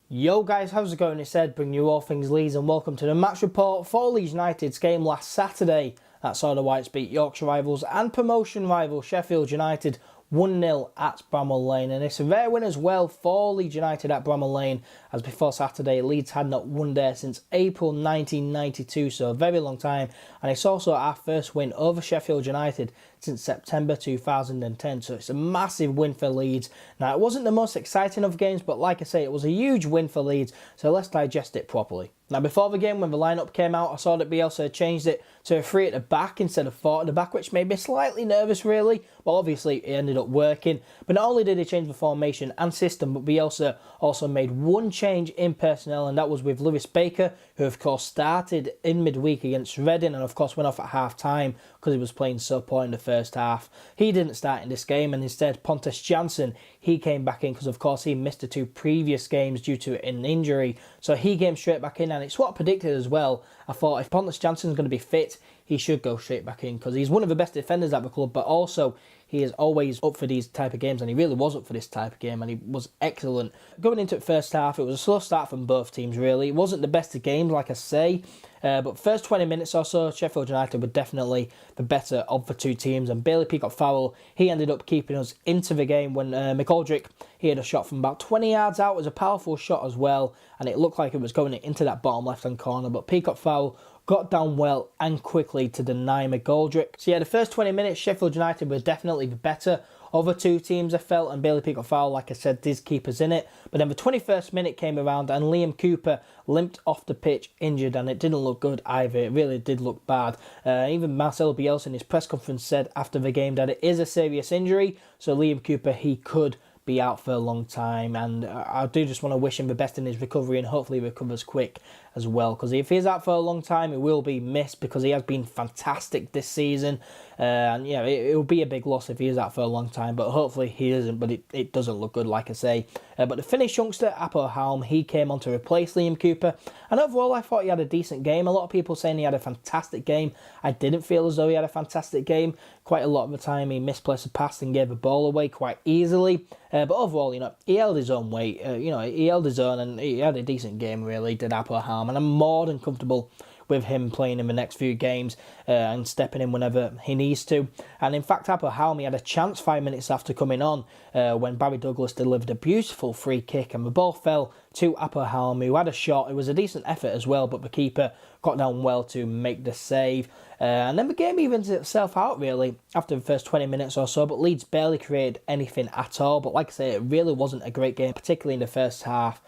Yo guys, how's it going? It's Ed, bringing you all things Leeds, and welcome to the match report for Leeds United's game last Saturday. That saw the Whites beat Yorkshire rivals and promotion rival Sheffield United 1-0 at Bramall Lane, and it's a rare win as well for Leeds United at Bramall Lane, as before Saturday Leeds had not won there since April 1992, so a very long time, and it's also our first win over Sheffield United since September 2010, so it's a massive win for Leeds. Now, it wasn't the most exciting of games, but like I say, it was a huge win for Leeds, so let's digest it properly. Now, before the game, when the lineup came out, I saw that Bielsa changed it to a 3 at the back instead of 4 at the back, which made me slightly nervous, really. But obviously, it ended up working. But not only did he change the formation and system, but Bielsa also made one change in personnel, and that was with Lewis Baker, who, of course, started in midweek against Reading and, of course, went off at half-time because he was playing so poor in the first half. He didn't start in this game, and instead, Pontus Jansson, he came back in because, of course, he missed the 2 previous games due to an injury. So he came straight back in, and it's what I predicted as well. I thought if Pontus Jansson's going to be fit, he should go straight back in because he's one of the best defenders at the club, but also he is always up for these type of games, and he really was up for this type of game, and he was excellent. Going into the first half, it was a slow start from both teams, really. It wasn't the best of games, like I say, but first 20 minutes or so, Sheffield United were definitely the better of the two teams, and Bailey Peacock-Farrell, he ended up keeping us into the game when McGoldrick, he had a shot from about 20 yards out. It was a powerful shot as well, and it looked like it was going into that bottom left-hand corner, but Peacock-Farrell got down well and quickly to deny McGoldrick. So yeah, the first 20 minutes, Sheffield United were definitely the better of the two teams, I felt, and Bailey Peacock-Farrell, like I said, did keep us in it. But then the 21st minute came around and Liam Cooper limped off the pitch injured, and it didn't look good either. It really did look bad. Even Marcelo Bielsa in his press conference said after the game that it is a serious injury, so Liam Cooper, he could be out for a long time, and I do just want to wish him the best in his recovery, and hopefully he recovers quick as well, because if he's out for a long time, he will be missed because he has been fantastic this season, and yeah, it will be a big loss if he is out for a long time, but hopefully he isn't, but it doesn't look good, like I say. But the Finnish youngster, Apo Halm, he came on to replace Liam Cooper, and overall I thought he had a decent game. A lot of people saying he had a fantastic game. I didn't feel as though he had a fantastic game. Quite a lot of the time he misplaced a pass and gave the ball away quite easily, but overall, he held his own weight, he held his own, and he had a decent game, really, did Apo Halm, and I'm more than comfortable with him playing in the next few games and stepping in whenever he needs to. And in fact, Apo Halm, he had a chance 5 minutes after coming on when Barry Douglas delivered a beautiful free kick, and the ball fell to Apo Halm, who had a shot. It was a decent effort as well, but the keeper got down well to make the save. And then the game evens itself out, really, after the first 20 minutes or so, but Leeds barely created anything at all. But like I say, it really wasn't a great game, particularly in the first half.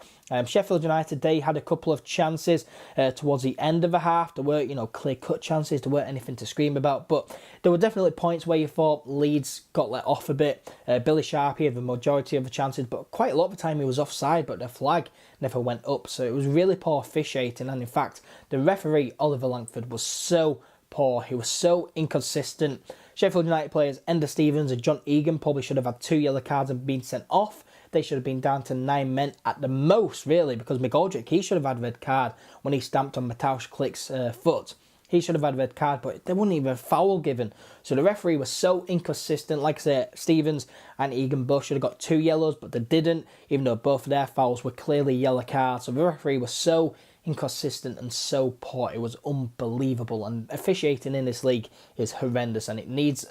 Sheffield United, they had a couple of chances towards the end of the half. There were, clear-cut chances. There weren't anything to scream about, but there were definitely points where you thought Leeds got let off a bit. Billy Sharp, he had the majority of the chances, but quite a lot of the time he was offside, but the flag never went up, so it was really poor officiating. And in fact, the referee, Oliver Langford, was so poor. He was so inconsistent. Sheffield United players Enda Stevens and John Egan probably should have had 2 yellow cards and been sent off. They should have been down to 9 men at the most, really, because McGoldrick, he should have had a red card when he stamped on Mateusz Klik's foot. He should have had a red card, but there wasn't even a foul given. So the referee was so inconsistent. Like I said, Stevens and Egan both should have got 2 yellows, but they didn't, even though both of their fouls were clearly yellow cards. So the referee was so inconsistent and so poor. It was unbelievable, and officiating in this league is horrendous, and it needs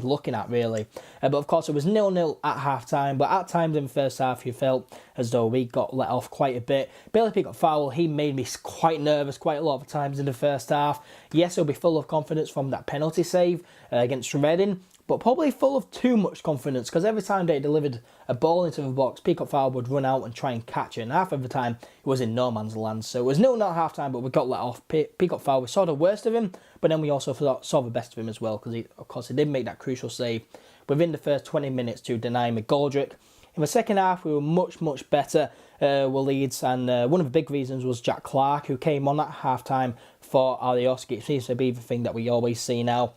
looking at, really. But of course, it was 0-0 at half-time, but at times in the first half you felt as though we got let off quite a bit. Bailey Peacock-Farrell, he made me quite nervous quite a lot of times in the first half. Yes, he'll be full of confidence from that penalty save against Reading, but probably full of too much confidence, because every time they delivered a ball into the box, Peacock-Farrell would run out and try and catch it, and half of the time it was in no man's land. So it was 0-0 at half-time, but we got let off. Peacock-Farrell, we saw the worst of him, but then we also saw the best of him as well, because of course he did make that crucial save within the first 20 minutes to deny McGoldrick. In the second half, we were much, much better with Leeds, and one of the big reasons was Jack Clarke, who came on at half-time for Alioski. It seems to be the thing that we always see now.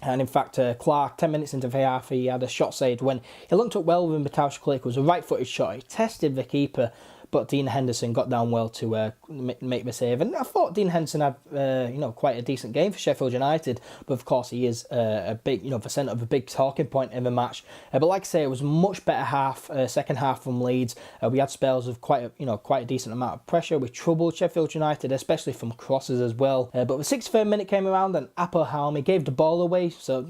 And in fact, Clarke, 10 minutes into the half, he had a shot saved when he looked up well with Mateusz Klik. It was a right-footed shot. He tested the keeper, but Dean Henderson got down well to make the save. And I thought Dean Henderson had quite a decent game for Sheffield United, but of course he is a big, the centre of a big talking point in the match. But like I say, it was a much better second half from Leeds. We had spells of quite a decent amount of pressure. We troubled Sheffield United, especially from crosses as well. But the 63rd minute came around and Pablo Hernandez gave the ball away. So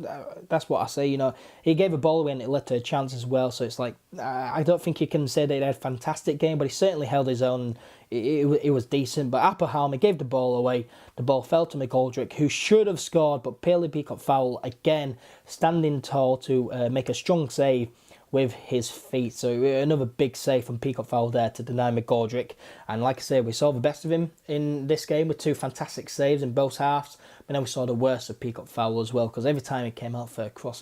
that's what I say. He gave a ball away and it led to a chance as well. So it's like, I don't think you can say that he had a fantastic game, but he certainly held his own. It was decent. But Pablo Hernandez gave the ball away. The ball fell to McGoldrick, who should have scored, but Pele Peacock foul again, standing tall to make a strong save with his feet. So another big save from Peacock foul there to deny McGoldrick. And like I say, we saw the best of him in this game with 2 fantastic saves in both halves. But then we saw the worst of Peacock foul as well, because every time he came out for a cross,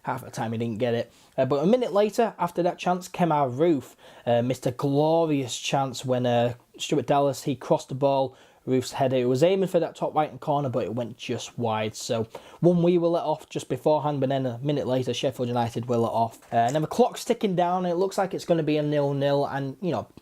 half the time he didn't get it. But a minute later, after that chance, Kemar Roof missed a glorious chance when Stuart Dallas, he crossed the ball. Roof's header, it was aiming for that top right-hand corner, but it went just wide. So we were let off just beforehand, but then a minute later, Sheffield United were let off. And then the clock's ticking down, and it looks like it's going to be a 0-0. And,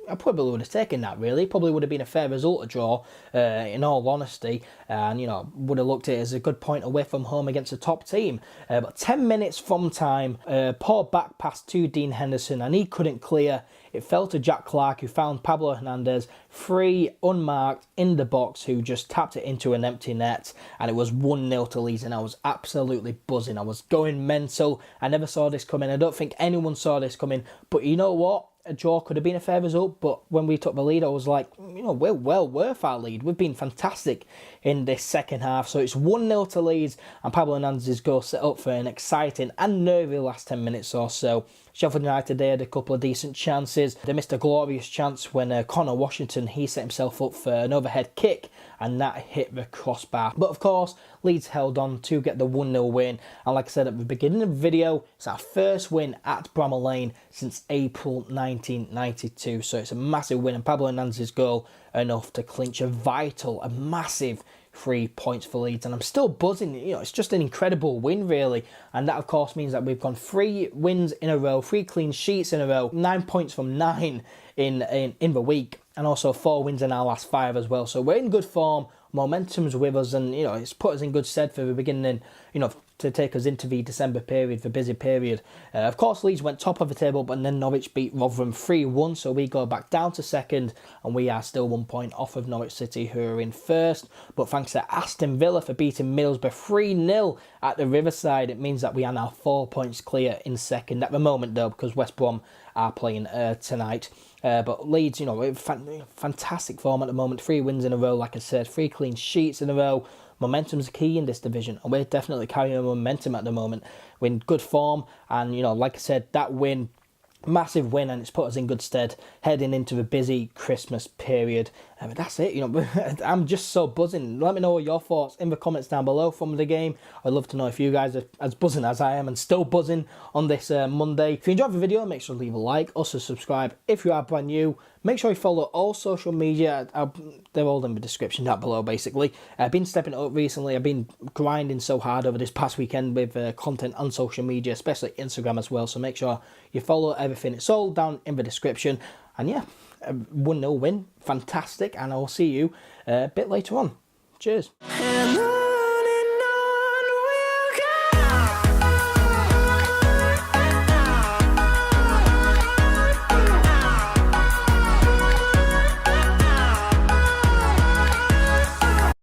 I probably would have taken that, really. Probably would have been a fair result to draw, in all honesty. And, would have looked at it as a good point away from home against a top team. But 10 minutes from time, poor back pass to Dean Henderson, and he couldn't clear. It fell to Jack Clark, who found Pablo Hernandez free, unmarked, in the box, who just tapped it into an empty net. And it was 1-0 to Leeds, and I was absolutely buzzing. I was going mental. I never saw this coming. I don't think anyone saw this coming. But you know what? A draw could have been a fair result, but when we took the lead, I was like, we're well worth our lead. We've been fantastic in this second half. So it's 1-0 to Leeds, and Pablo Hernandez's goal set up for an exciting and nervy last 10 minutes or so. Sheffield United, they had a couple of decent chances. They missed a glorious chance when Connor Washington, he set himself up for an overhead kick, and that hit the crossbar. But of course, Leeds held on to get the 1-0 win. And like I said at the beginning of the video, it's our first win at Bramall Lane since April 1992. So it's a massive win, and Pablo Hernandez's goal enough to clinch a massive 3 points for Leeds. And I'm still buzzing. It's just an incredible win, really. And that, of course, means that we've gone 3 wins in a row, 3 clean sheets in a row, 9 points from 9 in the week, and also 4 wins in our last 5 as well. So we're in good form. Momentum's with us, and it's put us in good stead for the beginning, to take us into the December period, the busy period. Of course, Leeds went top of the table, but then Norwich beat Rotherham 3-1, so we go back down to second, and we are still 1 point off of Norwich City, who are in first. But thanks to Aston Villa for beating Middlesbrough 3-0 at the Riverside, it means that we are now 4 points clear in second at the moment, though, because West Brom are playing tonight. But Leeds, fantastic form at the moment. 3 wins in a row, like I said, 3 clean sheets in a row. Momentum's key in this division, and we're definitely carrying momentum at the moment. We're in good form, and like I said, that win, massive win, and it's put us in good stead heading into the busy Christmas period. But that's it. I'm just so buzzing. Let me know your thoughts in the comments down below from the game. I'd love to know if you guys are as buzzing as I am and still buzzing on this Monday. If you enjoyed the video, make sure to leave a like. Also subscribe if you are brand new. Make sure you follow all social media. They're all in the description down below, basically. I've been stepping it up recently. I've been grinding so hard over this past weekend with content on social media, especially Instagram as well. So make sure you follow everything. It's all down in the description. And yeah, a 1-0 win. Fantastic. And I will see you a bit later on. Cheers.